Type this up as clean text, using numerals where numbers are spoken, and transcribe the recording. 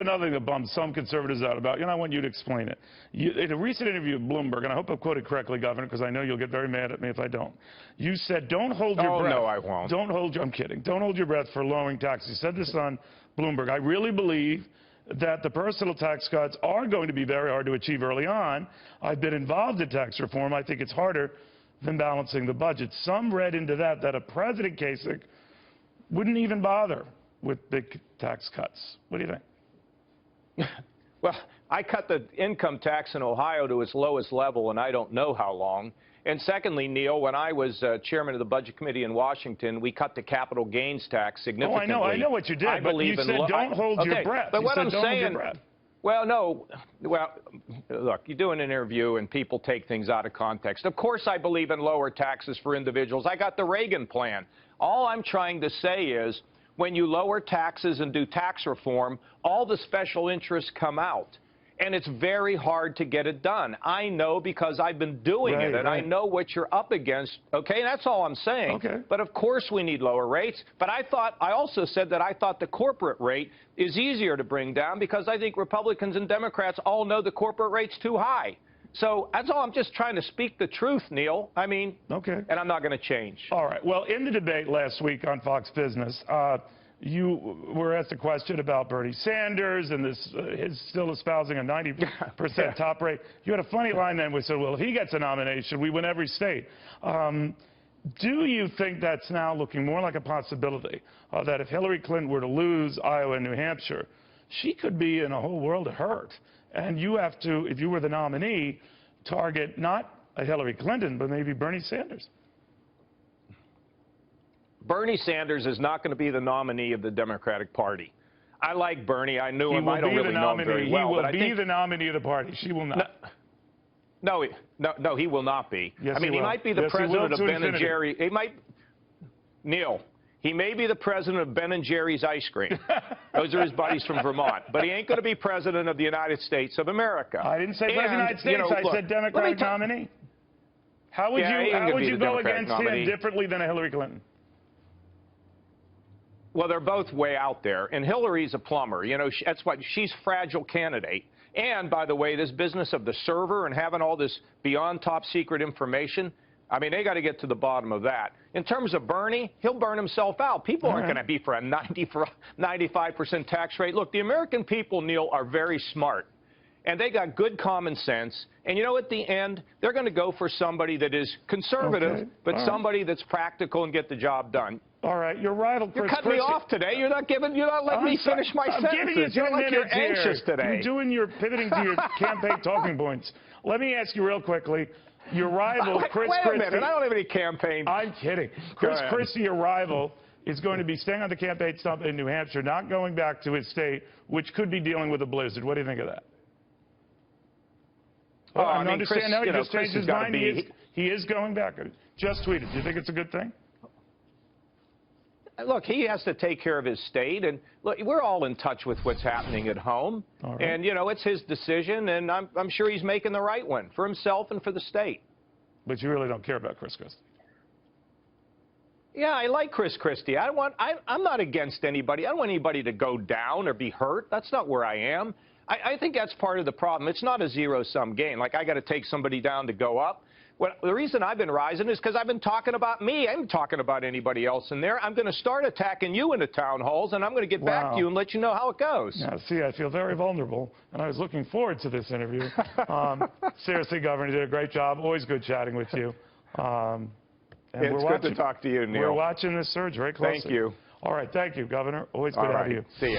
Another thing that bums some conservatives out about, I want you to explain it. In a recent interview with Bloomberg, and I hope I've quoted correctly, Governor, because I know you'll get very mad at me if I don't. You said, don't hold your breath. Oh, no, I won't. I'm kidding. Don't hold your breath for lowering taxes. You said this on Bloomberg. I really believe that the personal tax cuts are going to be very hard to achieve early on. I've been involved in tax reform. I think it's harder than balancing the budget. Some read into that a President Kasich wouldn't even bother with big tax cuts. What do you think? Well, I cut the income tax in Ohio to its lowest level, and I don't know how long. And secondly, Neil, when I was chairman of the Budget Committee in Washington, we cut the capital gains tax significantly. Oh, I know what you did, but you said don't hold your breath. But what I'm saying, well, no, look, you do an interview and people take things out of context. Of course I believe in lower taxes for individuals. I got the Reagan plan. All I'm trying to say is, when you lower taxes and do tax reform, all the special interests come out. And it's very hard to get it done. I know because I've been doing it, and I know what you're up against. Okay, that's all I'm saying. Okay. But of course we need lower rates. But I also said that I thought the corporate rate is easier to bring down because I think Republicans and Democrats all know the corporate rate's too high. So that's all. I'm just trying to speak the truth, Neil. I mean, okay. And I'm not going to change. All right. Well, in the debate last week on Fox Business, you were asked a question about Bernie Sanders and his still espousing a 90% top rate. You had a funny line then which said, well, if he gets a nomination, we win every state. Do you think that's now looking more like a possibility that if Hillary Clinton were to lose Iowa and New Hampshire, she could be in a whole world of hurt? And you have to, if you were the nominee, target not a Hillary Clinton, but maybe Bernie Sanders. Bernie Sanders is not going to be the nominee of the Democratic Party. I like Bernie. I knew him. I don't really know him very well. He will be the nominee of the party. She will not. No, he will not be. Yes, I mean, he might be the president of Ben and Jerry. Neil, he may be the president of Ben and Jerry's ice cream. Those are his buddies from Vermont. But he ain't going to be president of the United States of America. I didn't say president of the United States. I said Democratic nominee. How would you go against him differently than a Hillary Clinton? Well, they're both way out there. And Hillary's a plumber. That's what she's a fragile candidate. And, by the way, this business of the server and having all this beyond top secret information, I mean, they got to get to the bottom of that. In terms of Bernie, he'll burn himself out. People aren't going to be for a 95% tax rate. Look, the American people, Neil, are very smart. And they got good common sense. And, at the end, they're going to go for somebody that is conservative, but somebody that's practical and get the job done. All right, your rival, Chris Christie. You're cutting me off today. You're not letting me finish my sentences. I'm giving you 10 minutes you're anxious today. You're pivoting to your campaign talking points. Let me ask you real quickly. Your rival, Chris Christie. Wait a minute. I don't have any campaign. I'm kidding. Chris Christie, your rival, is going to be staying on the campaign stump in New Hampshire, not going back to his state, which could be dealing with a blizzard. What do you think of that? Well, I mean, Chris, now he just changed his mind. He is going back. Just tweeted. Do you think it's a good thing? Look, he has to take care of his state, and look, we're all in touch with what's happening at home, and it's his decision, and I'm sure he's making the right one for himself and for the state. But you really don't care about Chris Christie? Yeah, I like Chris Christie. I'm not against anybody. I don't want anybody to go down or be hurt. That's not where I am. I think that's part of the problem. It's not a zero-sum game. Like, I got to take somebody down to go up. Well, the reason I've been rising is because I've been talking about me. I'm talking about anybody else in there. I'm going to start attacking you in the town halls, and I'm going to get back to you and let you know how it goes. Yeah, see, I feel very vulnerable, and I was looking forward to this interview. Seriously, Governor, you did a great job. Always good chatting with you. It's good to talk to you, Neil. We're watching this surge very closely. Thank you. All right, thank you, Governor. Always good to have you. See you.